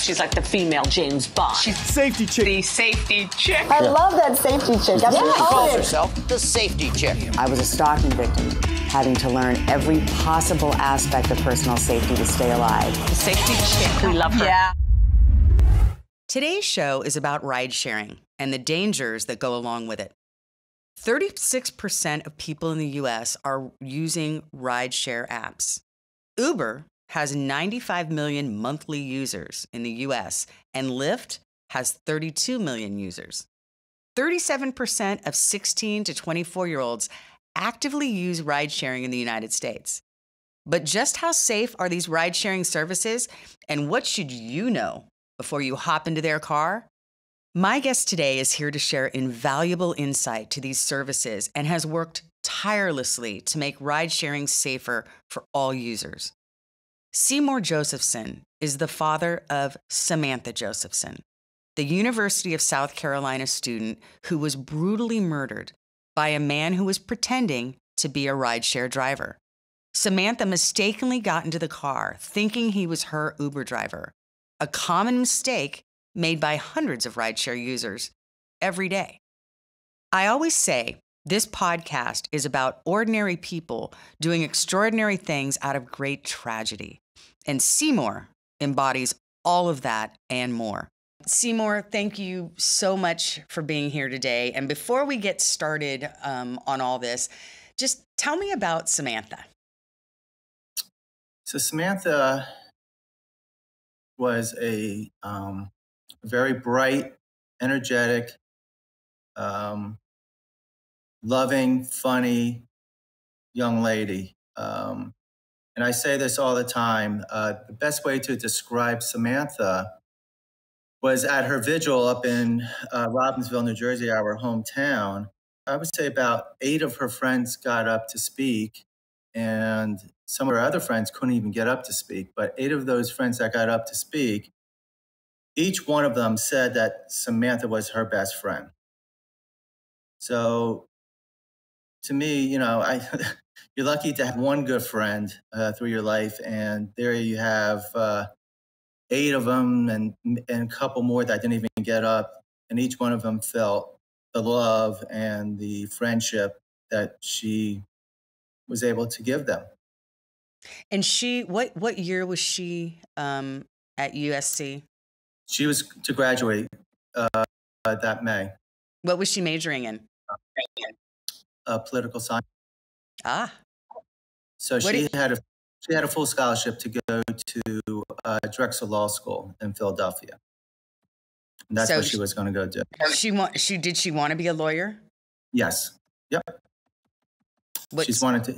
She's like the female James Bond. She's safety chick. The safety chick. I love that safety chick. That's what she calls herself, the safety chick. I was a stalking victim, having to learn every possible aspect of personal safety to stay alive. The safety chick. We love her. Yeah. Today's show is about ride sharing and the dangers that go along with it. 36% of people in the U.S. are using rideshare apps. Uber has 95 million monthly users in the U.S., and Lyft has 32 million users. 37% of 16 to 24-year-olds actively use ride sharing in the United States. But just how safe are these ride sharing services, and what should you know before you hop into their car? My guest today is here to share invaluable insight to these services and has worked tirelessly to make ride sharing safer for all users. Seymour Josephson is the father of Samantha Josephson, the University of South Carolina student who was brutally murdered by a man who was pretending to be a rideshare driver. Samantha mistakenly got into the car thinking he was her Uber driver, a common mistake made by hundreds of rideshare users every day. I always say this podcast is about ordinary people doing extraordinary things out of great tragedy. And Seymour embodies all of that and more. Seymour, thank you so much for being here today. And before we get started on all this, just tell me about Samantha. So Samantha was a very bright, energetic, loving, funny young lady. And I say this all the time. The best way to describe Samantha was at her vigil up in Robbinsville, New Jersey, our hometown. I would say about 8 of her friends got up to speak, and some of her other friends couldn't even get up to speak. But 8 of those friends that got up to speak, each one of them said that Samantha was her best friend. So to me, you're lucky to have one good friend through your life. And there you have 8 of them and a couple more that didn't even get up. And each one of them felt the love and the friendship that she was able to give them. And what year was she at USC? She was to graduate that May. What was she majoring in? Political science. Ah. So she had a full scholarship to go to Drexel Law School in Philadelphia. And that's what she was going to go do. Did she want to be a lawyer? Yes. Yep. She wanted to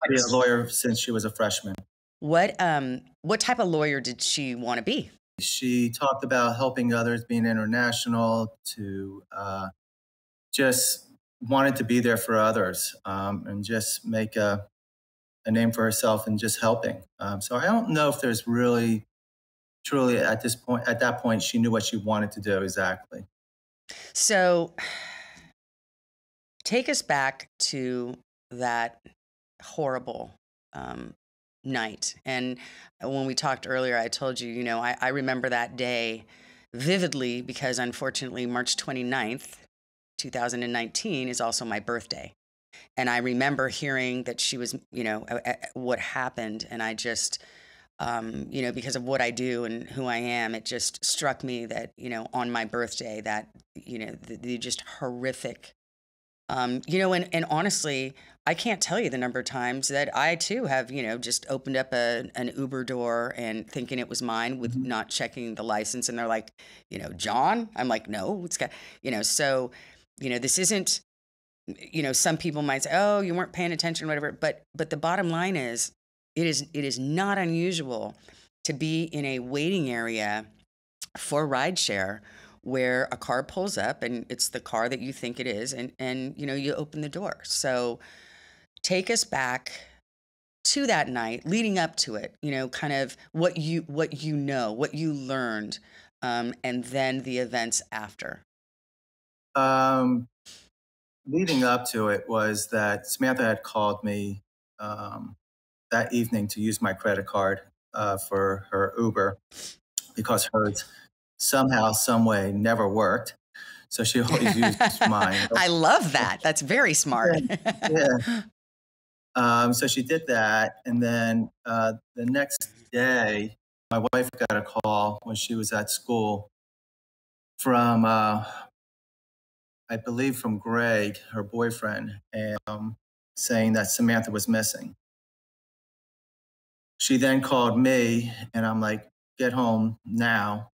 be a lawyer since she was a freshman. What type of lawyer did she want to be? She talked about helping others, being international, to just wanted to be there for others and just make a name for herself and just helping. So I don't know if there's really, truly at that point, she knew what she wanted to do exactly. So take us back to that horrible night. And when we talked earlier, I told you, I remember that day vividly because unfortunately March 29th, 2019 is also my birthday. And I remember hearing that she was, what happened. And I just, because of what I do and who I am, it just struck me that, on my birthday that, the just horrific, and honestly, I can't tell you the number of times that I too have, just opened up an Uber door and thinking it was mine with not checking the license. And they're like, John? I'm like, no, it's got, so, this isn't, some people might say, oh, you weren't paying attention, whatever. But the bottom line is, it is not unusual to be in a waiting area for rideshare where a car pulls up and it's the car that you think it is, and you open the door. So take us back to that night, leading up to it, kind of what you learned, and then the events after. Leading up to it was that Samantha had called me that evening to use my credit card for her Uber. because hers somehow, some way never worked. So she always used mine. I love that. That's very smart. So she did that. And then the next day, my wife got a call when she was at school from, I believe from Greg, her boyfriend, and saying that Samantha was missing. She then called me, and I'm like, get home now.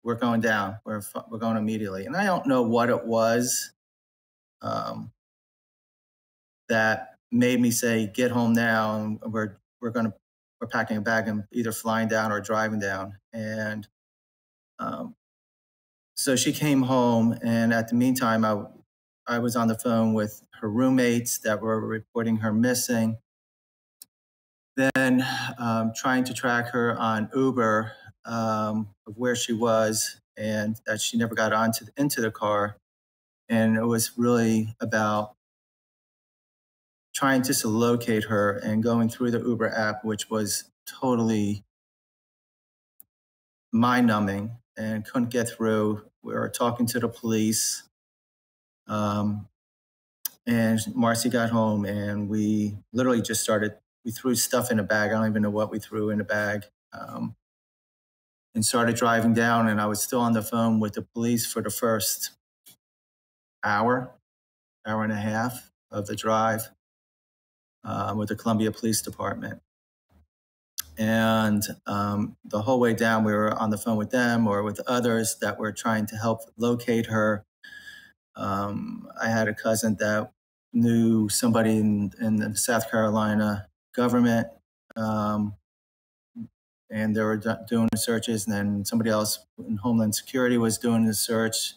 We're going down. We're going immediately. And I don't know what it was that made me say, get home now. And we're packing a bag and either flying down or driving down. And so she came home, and at the meantime, I was on the phone with her roommates that were reporting her missing. Then trying to track her on Uber of where she was, and that she never got into the car. And it was really about trying to locate her and going through the Uber app, which was totally mind-numbing and couldn't get through. We were talking to the police. And Marcy got home, and we literally just we threw stuff in a bag. I don't even know what we threw in a bag. And started driving down, and I was still on the phone with the police for the first hour and a half of the drive with the Columbia Police Department. And the whole way down, we were on the phone with them or with others that were trying to help locate her. I had a cousin that knew somebody in the South Carolina government, and they were doing the searches, and then somebody else in Homeland Security was doing the search.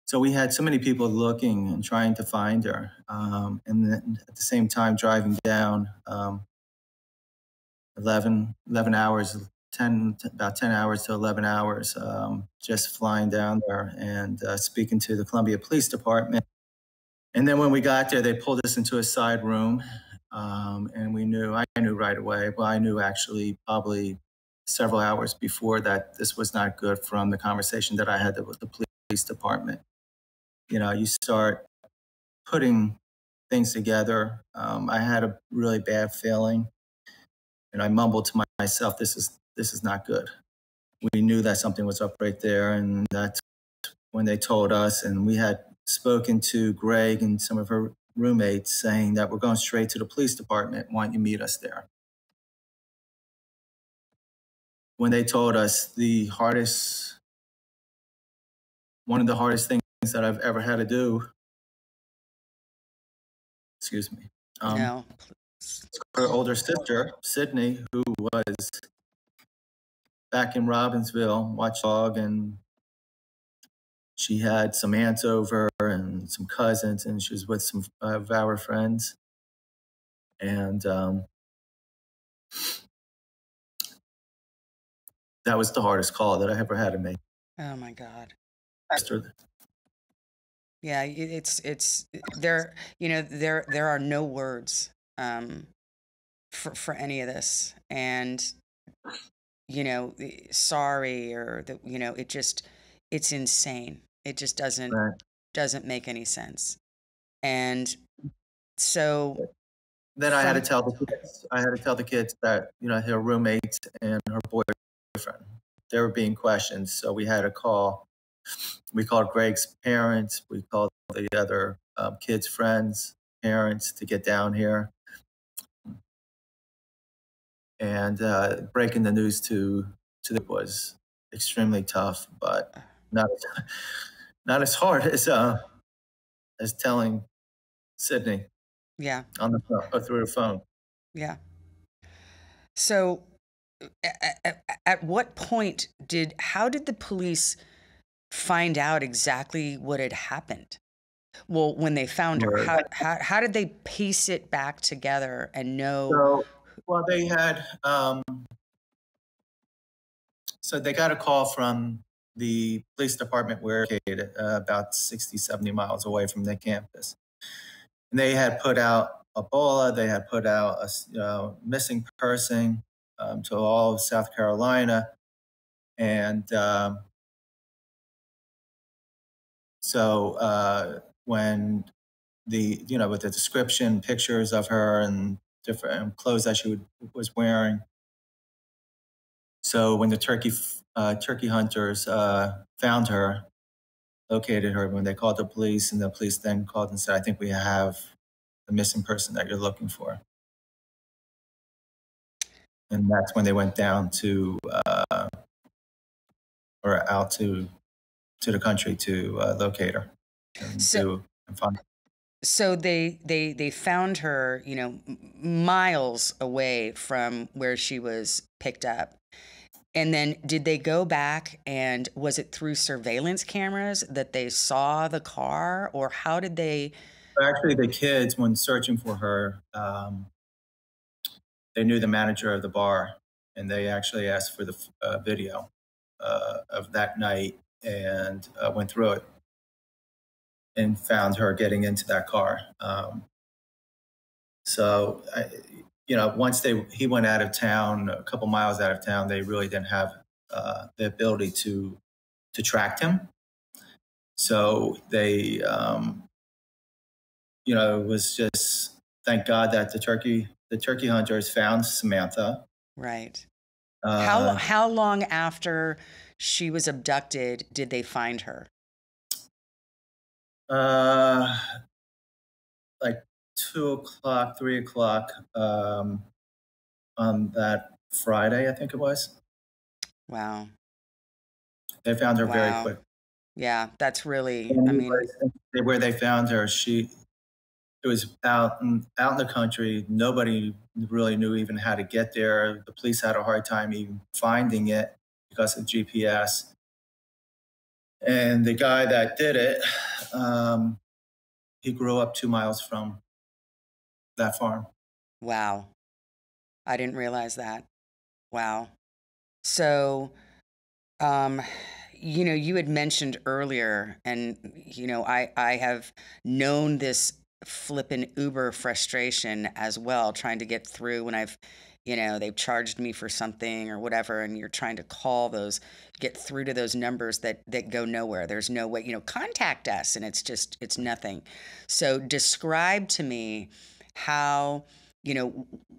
So we had so many people looking and trying to find her. And then at the same time, driving down 11 hours, about 10 hours to 11 hours, just flying down there and speaking to the Columbia Police Department. And then when we got there, they pulled us into a side room, and I knew right away. Well, I knew actually probably several hours before that this was not good from the conversation that I had with the police department. You know, you start putting things together. I had a really bad feeling, and I mumbled to myself, this is not good. We knew that something was up right there, and that's when they told us, and we had spoken to Greg and some of her roommates saying that we're going straight to the police department. Why don't you meet us there? When they told us one of the hardest things that I've ever had to do, excuse me, No. her older sister, Sydney, who was back in Robbinsville, watchdog, and she had some aunts over and some cousins, and she was with some of our friends. And that was the hardest call that I ever had to make. Oh my God. Yeah, it's there. You know, there are no words for any of this, and you know, sorry, or the, you know, it's insane. It just doesn't make any sense. And so then I had to tell the kids that, you know, her roommates and her boyfriend, they were being questioned. So we had a call. We called Greg's parents. We called the other kids' friends' parents to get down here. And breaking the news to them was extremely tough, but not as hard as telling Sydney. Yeah. On the phone, or through the phone. Yeah. So, at what point how did the police find out exactly what had happened? Well, when they found her, how did they piece it back together and know? So, well, they had, so they got a call from the police department where located about 60, 70 miles away from the campus. And they had put out Ebola, they had put out a missing person to all of South Carolina. And so when with the description, pictures of her and different clothes that she was wearing. So when the turkey hunters found her, located her, when they called the police, and the police then called and said, "I think we have the missing person that you're looking for." And that's when they went down to or out to the country to locate her and find her. So they found her, miles away from where she was picked up. And then did they go back, and was it through surveillance cameras that they saw the car, or how did they? Actually, the kids, when searching for her, they knew the manager of the bar, and they actually asked for the video of that night, and went through it and found her getting into that car. Once he went out of town, a couple miles out of town, they really didn't have the ability to track him. So they, it was just, thank God that the turkey hunters found Samantha. Right. How long after she was abducted did they find her? Like 2:00, 3:00 on that Friday, I think it was. Wow. They found her very quick. Yeah, that's really, where they found her, it was out in the country. Nobody really knew even how to get there. The police had a hard time even finding it because of GPS. And the guy that did it, he grew up 2 miles from that farm. Wow. I didn't realize that. Wow. So, you had mentioned earlier, and, I have known this flippin' Uber frustration as well, trying to get through when they've charged me for something or whatever, and you're trying to get through to those numbers that go nowhere. There's no way, contact us, and it's nothing. So describe to me how,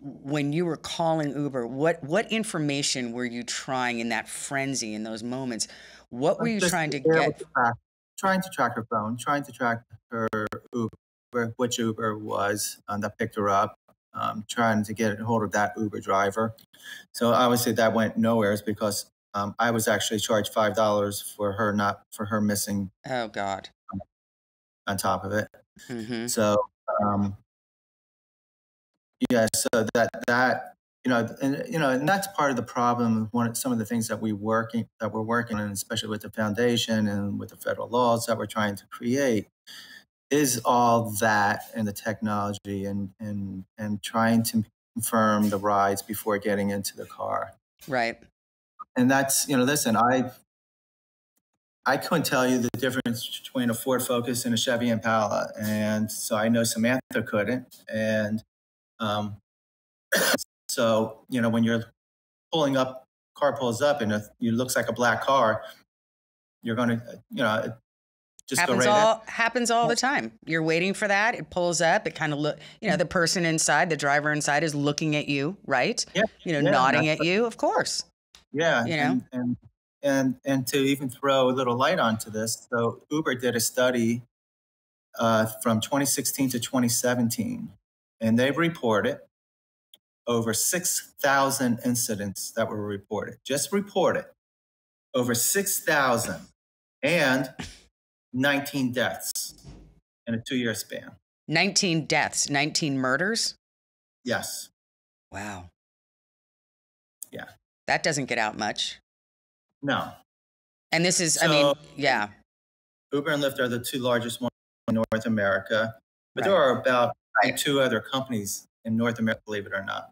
when you were calling Uber, what information were you trying in that frenzy, in those moments? What were you trying to get? Trying to track her phone, trying to track her Uber, which Uber was that picked her up, trying to get a hold of that Uber driver. So obviously that went nowhere because I was actually charged $5 for her missing. Oh God. On top of it. Mm-hmm. So, so that and that's part of the problem. Some of the things that we're working on, especially with the foundation and with the federal laws that we're trying to create, is all that and the technology and trying to confirm the rides before getting into the car. Right. And that's, listen, I couldn't tell you the difference between a Ford Focus and a Chevy Impala. And so I know Samantha couldn't. And so, when you're pulling up, car pulls up and it looks like a black car, you're going to, just happens go right happens all the time. You're waiting for that. It pulls up. It kind of the person inside, the driver inside is looking at you, right? Yeah. Nodding at you, of course. Yeah. And to even throw a little light onto this, so Uber did a study from 2016 to 2017, and they reported over 6,000 incidents that were reported. Just reported over 6,000 and 19 deaths in a 2-year span. 19 deaths, 19 murders? Yes. Wow. Yeah. That doesn't get out much. No. And this is, yeah. Uber and Lyft are the 2 largest ones in North America, but Right. there are about 2 other companies in North America, believe it or not.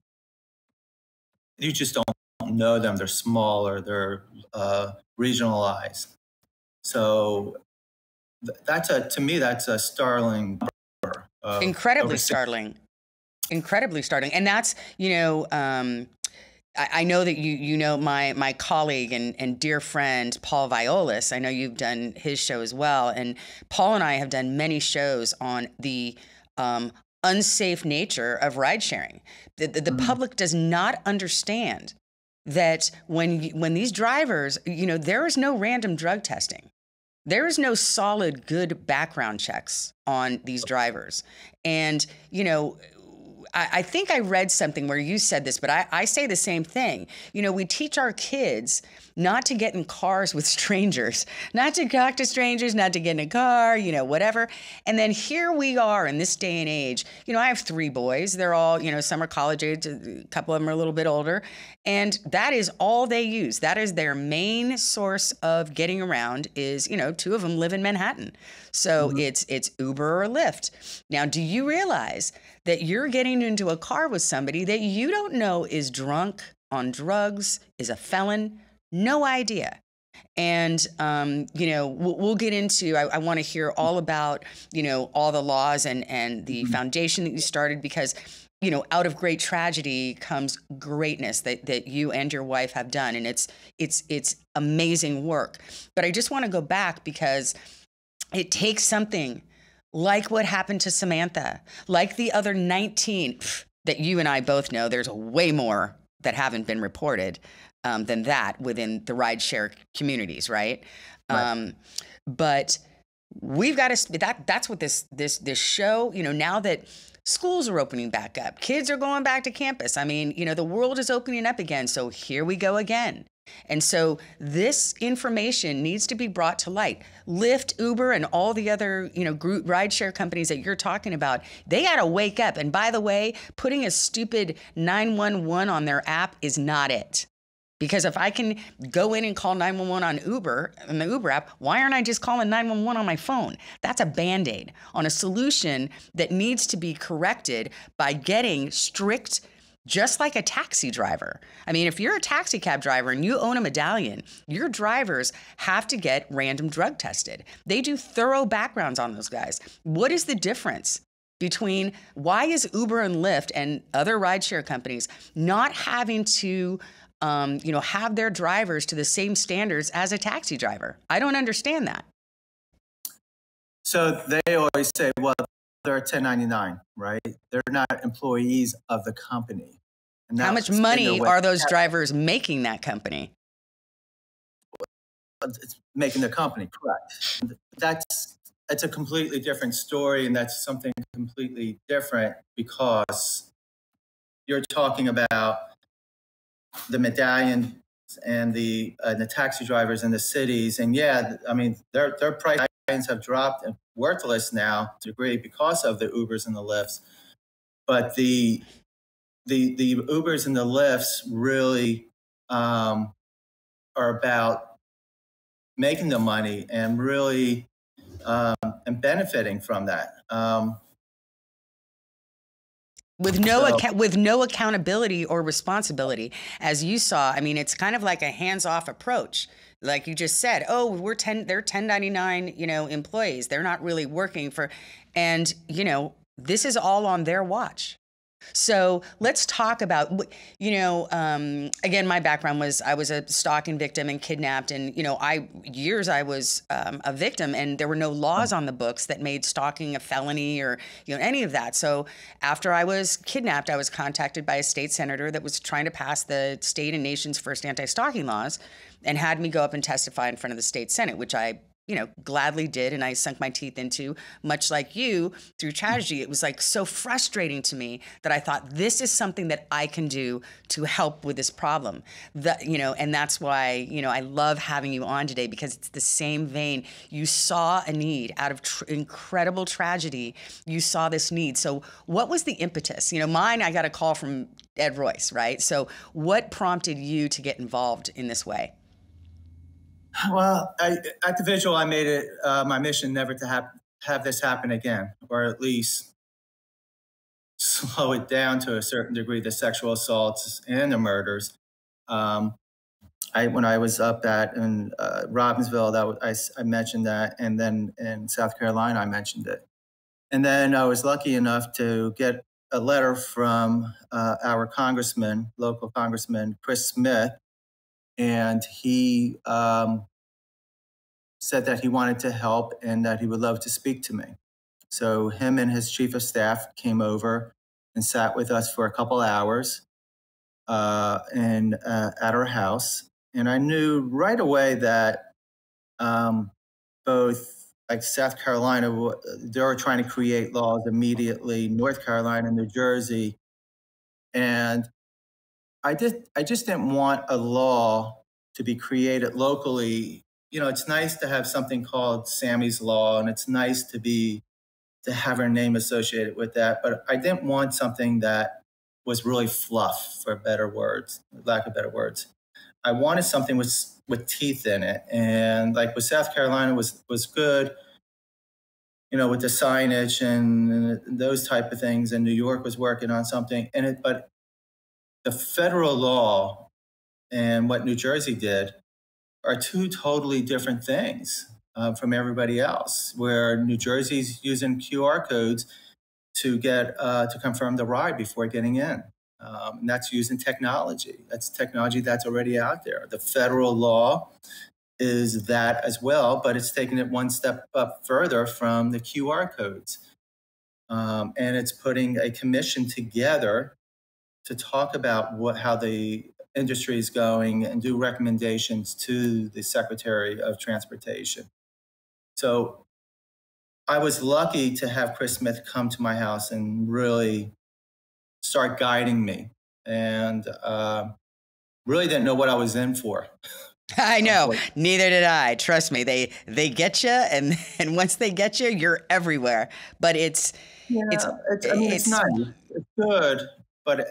You just don't know them. They're smaller. They're regionalized. So to me, that's a startling number. Incredibly startling. And that's, I know that you know my colleague and dear friend Paul Violas. I know you've done his show as well, and Paul and I have done many shows on the unsafe nature of ride sharing. The public does not understand that when these drivers, there is no random drug testing. There is no solid, good background checks on these drivers. And, I think I read something where you said this, but I say the same thing. We teach our kids not to get in cars with strangers, not to talk to strangers, not to get in a car, whatever. And then here we are in this day and age. I have 3 boys. They're all, some are college age, a couple of them are a little bit older. And that is all they use. That is their main source of getting around is, 2 of them live in Manhattan. So it's Uber or Lyft. Now, do you realize that you're getting into a car with somebody that you don't know is drunk, on drugs, is a felon? No idea. And, we'll get into, I want to hear all about, all the laws and the foundation that you started because, out of great tragedy comes greatness that you and your wife have done. And it's amazing work. But I just want to go back because it takes something like what happened to Samantha, like the other 19 that you and I both know. There's way more that haven't been reported than that within the rideshare communities, right? But we've got to. That's what this show. Now that schools are opening back up, kids are going back to campus. I mean, the world is opening up again. So here we go again. And so this information needs to be brought to light. Lyft, Uber, and all the other, group rideshare companies that you're talking about, they got to wake up. And by the way, putting a stupid 911 on their app is not it. Because if I can go in and call 911 on Uber, in the Uber app, why aren't I just calling 911 on my phone? That's a Band-Aid on a solution that needs to be corrected by getting strict, just like a taxi driver. I mean, if you're a taxi cab driver and you own a medallion, your drivers have to get random drug tested. They do thorough backgrounds on those guys. What is the difference between why is Uber and Lyft and other rideshare companies not having to have their drivers to the same standards as a taxi driver? I don't understand that. So they always say, well, they're 1099, right? They're not employees of the company. And how much money are those drivers making that company? It's making the company, correct. It's a completely different story, and that's something completely different because you're talking about the medallions and the taxi drivers in the cities. And yeah, I mean, their prices have dropped and worthless now to a degree because of the Ubers and the Lyfts. But the Ubers and the Lyfts really are about making the money and really and benefiting from that. With no accountability or responsibility, as you saw. I mean, it's kind of like a hands-off approach. Like you just said, oh, they're 1099, employees. They're not really working for, and this is all on their watch. So let's talk about, again, my background was I was a stalking victim and kidnapped. And, I was a victim, and there were no laws on the books that made stalking a felony or, any of that. So after I was kidnapped, I was contacted by a state senator that was trying to pass the state and nation's first anti-stalking laws and had me go up and testify in front of the state Senate, which I gladly did. And I sunk my teeth into, much like you, through tragedy. It was like so frustrating to me that I thought this is something that I can do to help with this problem. And that's why, I love having you on today, because it's the same vein. You saw a need out of incredible tragedy. You saw this need. So what was the impetus? Mine, I got a call from Ed Royce, right? So what prompted you to get involved in this way? Well, at the Vigil, I made it my mission never to have this happen again, or at least slow it down to a certain degree, the sexual assaults and the murders. When I was up in Robbinsville, I mentioned that, and then in South Carolina, I mentioned it. And then I was lucky enough to get a letter from our local congressman, Chris Smith, and he said that he wanted to help and that he would love to speak to me. So him and his chief of staff came over and sat with us for a couple hours at our house. And I knew right away that both like South Carolina, they were trying to create laws immediately, North Carolina, New Jersey. And I just didn't want a law to be created locally. You know, it's nice to have something called Sammy's Law, and it's nice to have her name associated with that. But I didn't want something that was really fluff, for lack of better words. I wanted something with teeth in it. And like with South Carolina was good, you know, with the signage and those type of things. And New York was working on something in it. But the federal law and what New Jersey did are two totally different things from everybody else, where New Jersey's using QR codes to get to confirm the ride before getting in. And that's using technology. That's technology that's already out there. The federal law is that as well, but it's taking it one step up further from the QR codes. And it's putting a commission together to talk about how the industry is going and do recommendations to the Secretary of Transportation. So I was lucky to have Chris Smith come to my house and really start guiding me, and really didn't know what I was in for. I know. Neither did I. Trust me. They get you, and once they get you, you're everywhere. But it's nice. It's good, but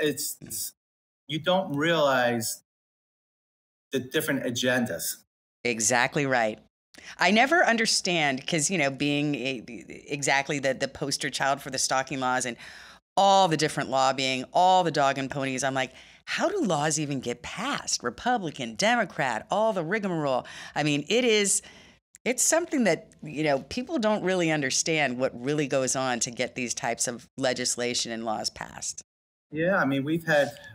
you don't realize the different agendas. Exactly right. I never understand because, you know, being exactly the poster child for the stalking laws and all the different lobbying, all the dog and ponies, I'm like, how do laws even get passed? Republican, Democrat, all the rigmarole. I mean, it's something that, you know, people don't really understand what really goes on to get these types of legislation and laws passed. Yeah, I mean,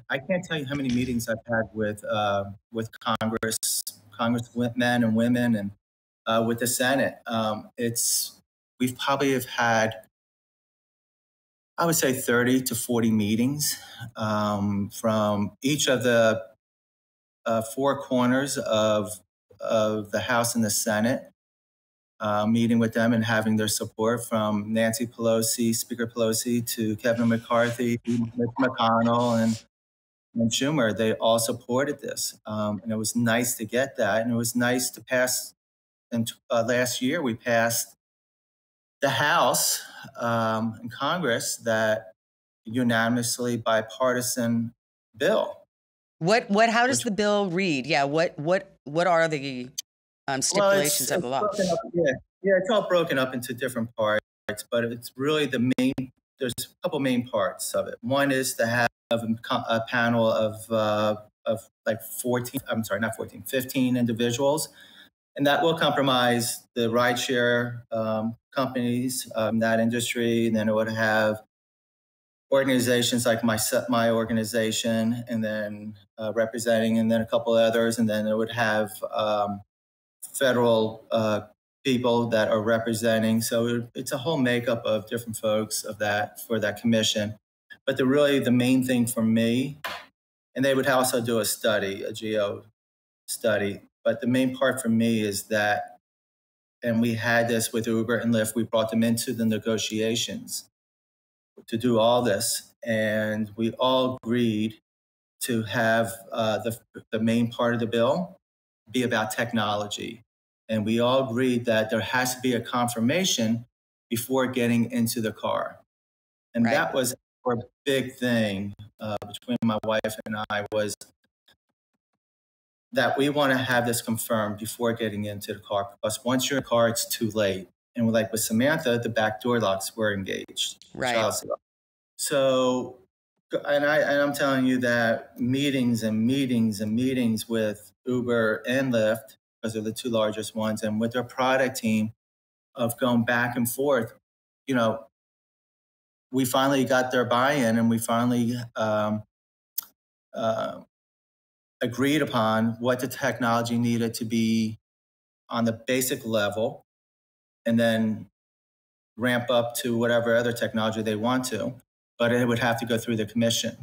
I can't tell you how many meetings I've had with congressmen and women, and with the Senate. We've probably have had, I would say, 30 to 40 meetings from each of the four corners of the House and the Senate, meeting with them and having their support, from Nancy Pelosi, Speaker Pelosi, to Kevin McCarthy, Mitch McConnell, and Schumer. They all supported this. And it was nice to get that. And it was nice to pass. And last year, we passed the House and Congress that unanimously bipartisan bill. How does the bill read? Yeah, what are the stipulations of the law? It's all broken up into different parts, but it's really there's a couple main parts of it. One is to have a panel of like 15 individuals. And that will compromise the rideshare companies, that industry. And then it would have organizations like my organization, and then representing, and then a couple others. And then it would have federal people that are representing. So it's a whole makeup of different folks for that commission. But the main thing for me, and they would also do a geo study. But the main part for me is that, and we had this with Uber and Lyft, we brought them into the negotiations to do all this. And we all agreed to have the main part of the bill be about technology. And we all agreed that there has to be a confirmation before getting into the car. And that was a big thing between my wife and I, was that we want to have this confirmed before getting into the car, because once you're in the car, it's too late. And like with Samantha, the back door locks were engaged. Right. So, and I'm telling you that meetings and meetings and meetings with Uber and Lyft, because they're the two largest ones, and with their product team, of going back and forth, you know, we finally got their buy-in, and we finally agreed upon what the technology needed to be on the basic level, and then ramp up to whatever other technology they want to. But it would have to go through the commission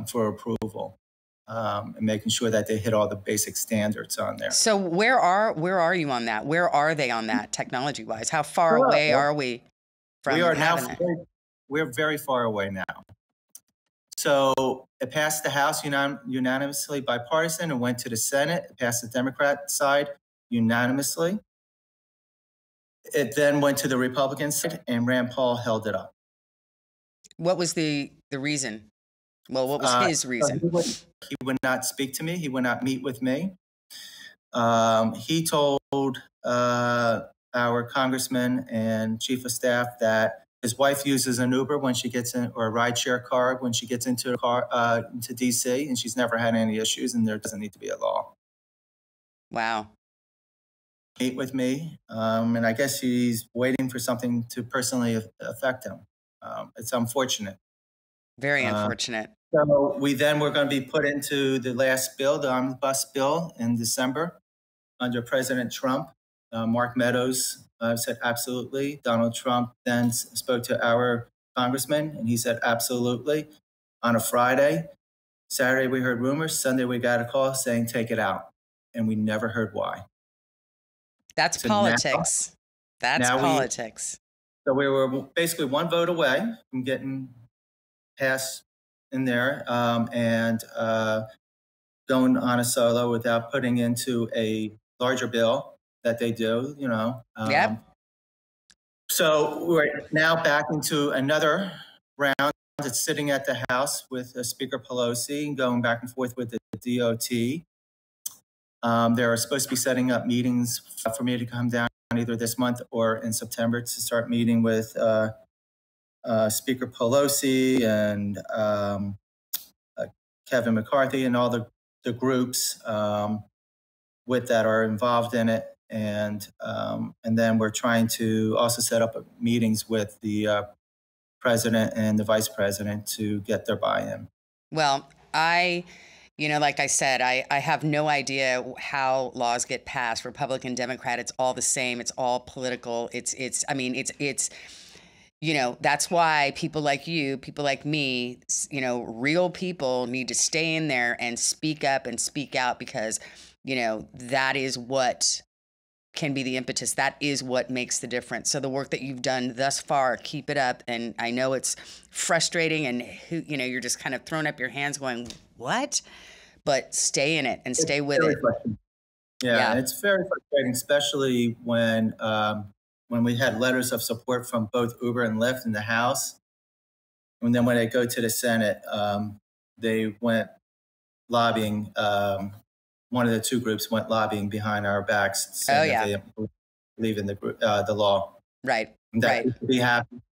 for approval, and making sure that they hit all the basic standards on there. So where are you on that? Where are they on that technology-wise? How far away are we from having it? We're very far away now. So it passed the House unanimously bipartisan and went to the Senate. It passed the Democrat side unanimously. It then went to the Republican side, and Rand Paul held it up. What was the reason? Well, what was his reason? He would not speak to me. He would not meet with me. He told our congressman and chief of staff that his wife uses an Uber when she gets in, or a rideshare car when she gets into a car into DC, and she's never had any issues, and there doesn't need to be a law. Wow. Meet with me, and I guess he's waiting for something to personally affect him. It's unfortunate. Very unfortunate. So we then were going to be put into the last bill, the omnibus bill, in December under President Trump. Mark Meadows said absolutely. Donald Trump then spoke to our congressman, and he said absolutely on a Friday. Saturday we heard rumors. Sunday we got a call saying take it out, and we never heard why. That's politics. That's politics. So we were basically one vote away from getting passed in there, and going on a solo without putting into a larger bill that they do, Yep. So we're now back into another round. It's sitting at the House with Speaker Pelosi and going back and forth with the DOT. They're supposed to be setting up meetings for me to come down either this month or in September to start meeting with Speaker Pelosi and Kevin McCarthy and all the groups with that are involved in it. And then we're trying to also set up meetings with the president and the vice president to get their buy-in. Well, like I said, I have no idea how laws get passed. Republican, Democrat, it's all the same. It's all political. It's that's why people like you, people like me, real people need to stay in there and speak up and speak out, because, that is what can be the impetus. That is what makes the difference. So the work that you've done thus far, keep it up. And I know it's frustrating, and you're just kind of throwing up your hands going, what? But stay in it and stay with it. Yeah, it's very frustrating, especially when we had letters of support from both Uber and Lyft in the House. And then when they go to the Senate, they went lobbying. One of the two groups went lobbying behind our backs, saying that they believe in the law. Right. That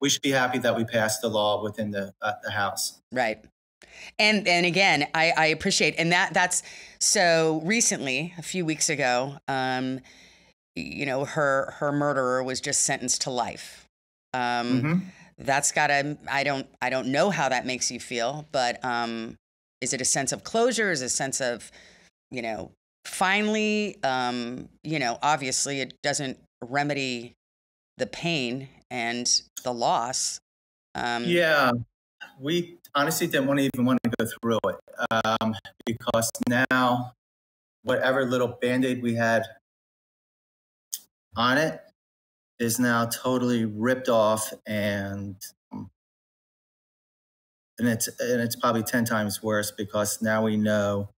we should be happy that we passed the law within the House. Right. And again, I appreciate, and that's so recently, a few weeks ago, her murderer was just sentenced to life. That's gotta, I don't know how that makes you feel, but is it a sense of closure? Is it a sense of, finally, obviously it doesn't remedy the pain and the loss. We honestly didn't even want to go through it, because now whatever little Band-Aid we had on it is now totally ripped off, and it's probably 10 times worse, because now we know,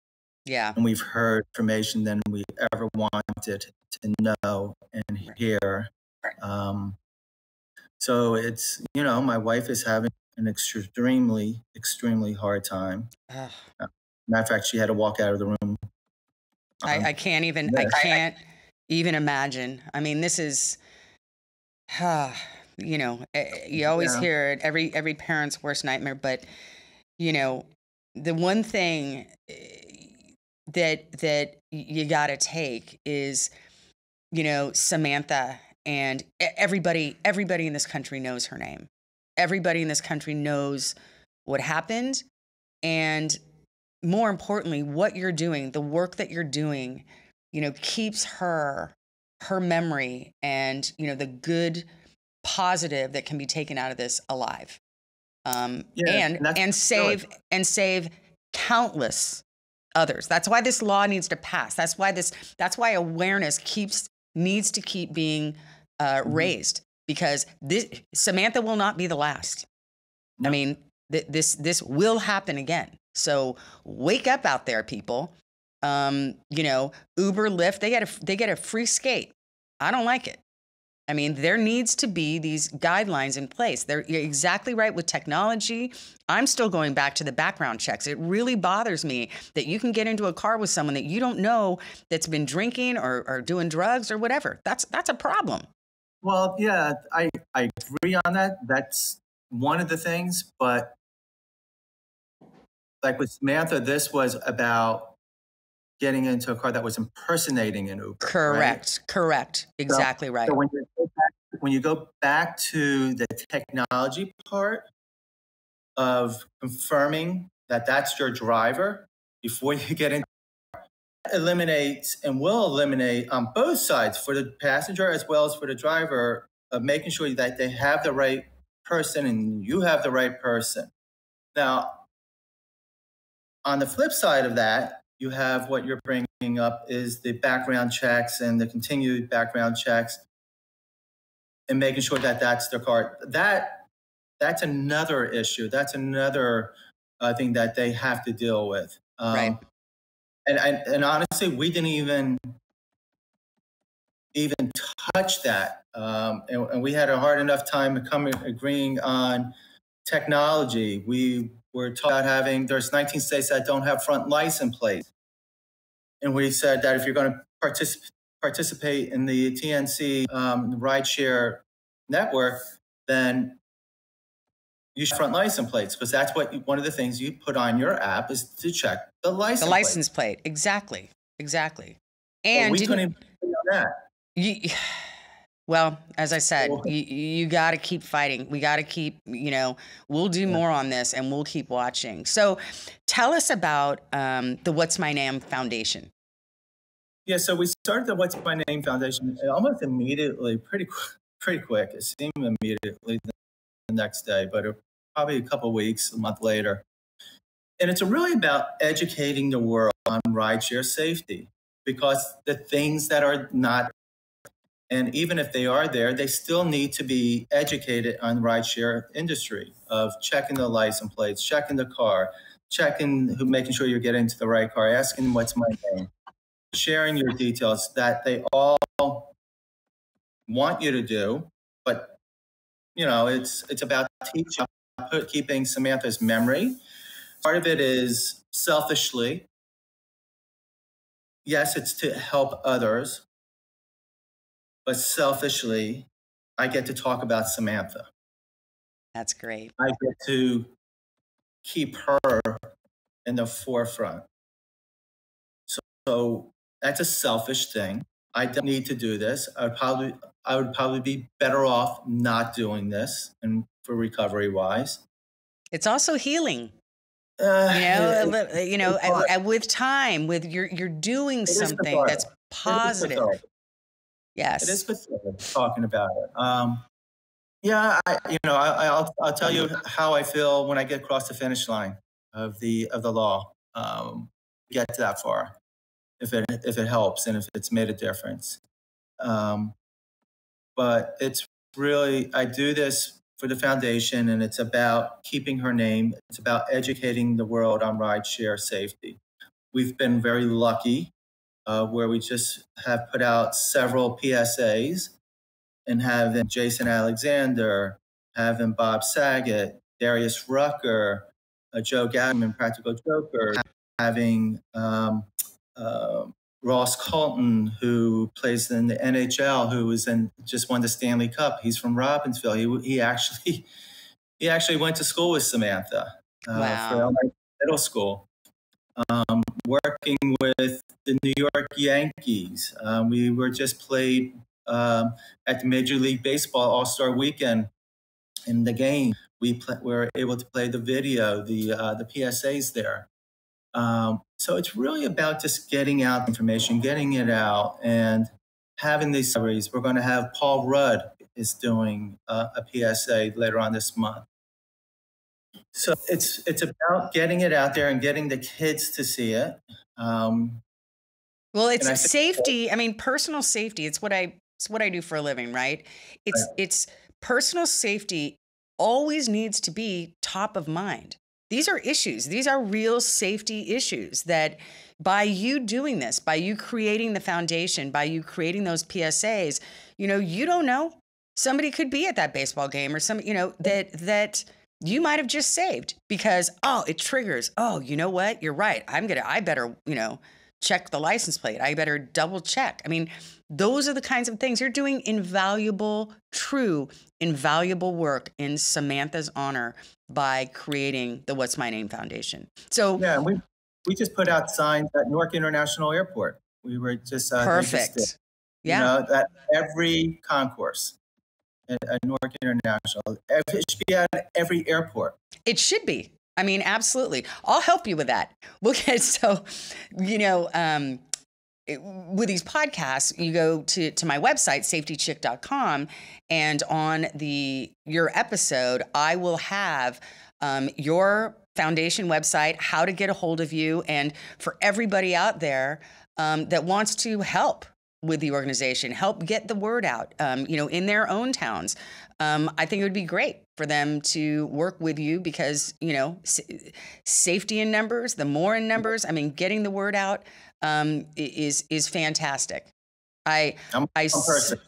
and we've heard information than we ever wanted to know and hear. So it's, my wife is having an extremely, extremely hard time. Matter of fact, she had to walk out of the room. I can't even imagine. I mean, this is, you always hear it, every parent's worst nightmare. But, the one thing that you got to take is, Samantha, and everybody in this country knows her name. everybody in this country knows what happened. And more importantly, what you're doing, the work that you're doing, you know, keeps her memory and, you know, the good positive that can be taken out of this alive. And save countless others. That's why this law needs to pass. That's why awareness needs to keep being raised, because Samantha will not be the last. No. I mean, this will happen again. So wake up out there, people. You know, Uber, Lyft, they get a free skate. I don't like it. I mean, there needs to be these guidelines in place. You're exactly right with technology. I'm still going back to the background checks. It really bothers me that you can get into a car with someone that you don't know that's been drinking or doing drugs or whatever. That's a problem. Well, yeah, I agree on that. That's one of the things. But like with Samantha, this was about getting into a car that was impersonating an Uber. Correct. Exactly right. So when you go back to the technology part of confirming that that's your driver before you get in, eliminates and will eliminate on both sides, for the passenger as well as for the driver, of making sure that they have the right person and you have the right person. Now, on the flip side of that, you have what you're bringing up is the background checks and the continued background checks and making sure that that's their car. That's another issue. That's another thing that they have to deal with. Right. And honestly, we didn't even touch that. And we had a hard enough time agreeing on technology. We were talking about there's 19 states that don't have front license plates. And we said that if you're going to participate in the TNC rideshare network, then you should front license plates, because that's one of the things you put on your app is to check the license plate. Exactly. And we couldn't even do that. Well, as I said, you got to keep fighting. We got to keep, we'll do more on this and we'll keep watching. So tell us about the What's My Name Foundation. Yeah, so we started the What's My Name Foundation almost immediately, pretty quick. It seemed immediately the next day, but probably a couple of weeks, a month later. And it's really about educating the world on rideshare safety, because the things that are not, and even if they are there, they still need to be educated on the rideshare industry of checking the license plates, checking the car, making sure you're getting to the right car, asking them what's my name, sharing your details that they all want you to do. But, it's about keeping Samantha's memory. Part of it is selfishly. Yes, it's to help others. But selfishly, I get to talk about Samantha. That's great. I get to keep her in the forefront. So that's a selfish thing. I don't need to do this. I would probably be better off not doing this, and for recovery wise. It's also healing. With time, you're doing something that's positive. Yes, it is good talking about it. I'll tell you how I feel when I get across the finish line of the law. Get to that far, if it helps and if it's made a difference. But it's really, I do this for the foundation, and it's about keeping her name. It's about educating the world on rideshare safety. We've been very lucky. Where we just have put out several PSAs and having Jason Alexander, having Bob Saget, Darius Rucker, Joe Gavin, Practical Joker, having Ross Colton, who plays in the NHL, who just won the Stanley Cup. He's from Robbinsville. He actually went to school with Samantha for middle school. Working with the New York Yankees. We were just played at the Major League Baseball All-Star Weekend in the game we're able to play the video, the PSAs there. So it's really about just getting out information, getting it out, and having these stories. We're going to have Paul Rudd is doing a PSA later on this month. So it's about getting it out there and getting the kids to see it. Well, it's safety. I mean, personal safety. It's what I do for a living, right? It's personal safety always needs to be top of mind. These are issues. These are real safety issues that by you doing this, by you creating the foundation, by you creating those PSAs, you don't know. Somebody could be at that baseball game or that you might have just saved because, it triggers. Oh, you know what? You're right. I better, check the license plate. I better double check. I mean, those are the kinds of things. You're doing true invaluable work in Samantha's honor by creating the What's My Name Foundation. So yeah, we just put out signs at Newark International Airport. We were just perfect. Yeah, at every concourse at Newark International. It should be at every airport. It should be. I mean, absolutely. I'll help you with that. With these podcasts, you go to my website, safetychick.com, and on your episode, I will have your foundation website, how to get a hold of you, and for everybody out there that wants to help with the organization, help get the word out, in their own towns. I think it would be great for them to work with you because, safety in numbers, the more in numbers, I mean, getting the word out is fantastic. I'm a person.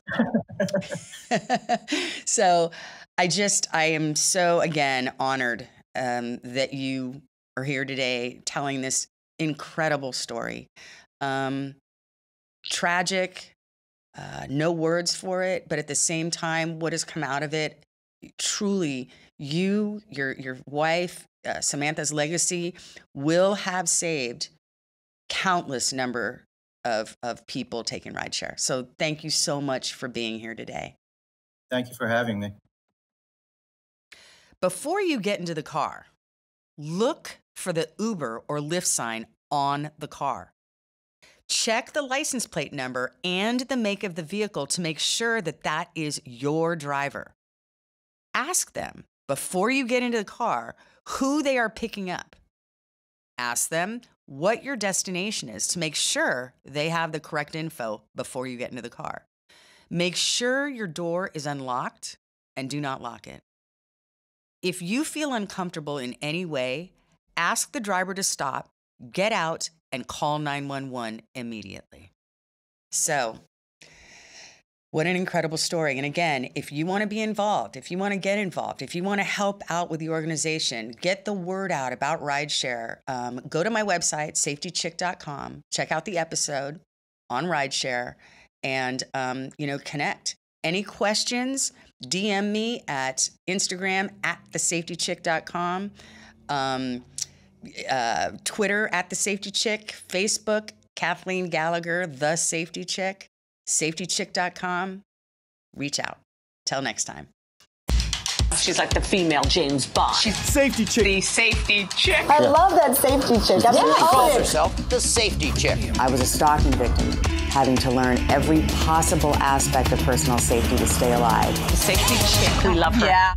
So I am so, again, honored that you are here today telling this incredible story. Tragic, no words for it, but at the same time, what has come out of it, truly, your wife, Samantha's legacy will have saved countless number of people taking rideshare. So thank you so much for being here today. Thank you for having me. Before you get into the car, look for the Uber or Lyft sign on the car. Check the license plate number and the make of the vehicle to make sure that is your driver. Ask them before you get into the car who they are picking up. Ask them what your destination is to make sure they have the correct info before you get into the car. Make sure your door is unlocked and do not lock it. If you feel uncomfortable in any way, ask the driver to stop, get out, and call 911 immediately. So, what an incredible story. And again, if you want to be involved, if you want to get involved, if you want to help out with the organization, get the word out about rideshare, go to my website, safetychick.com, check out the episode on rideshare, and, connect. Any questions, DM me at Instagram at thesafetychick.com. Twitter at The Safety Chick, Facebook, Kathleen Gallagher, The Safety Chick, safetychick.com. Reach out. Till next time. She's like the female James Bond. She's Safety Chick. The Safety Chick. I love that Safety Chick. She calls herself the Safety Chick. I was a stalking victim, having to learn every possible aspect of personal safety to stay alive. The Safety Chick. We love her. Yeah.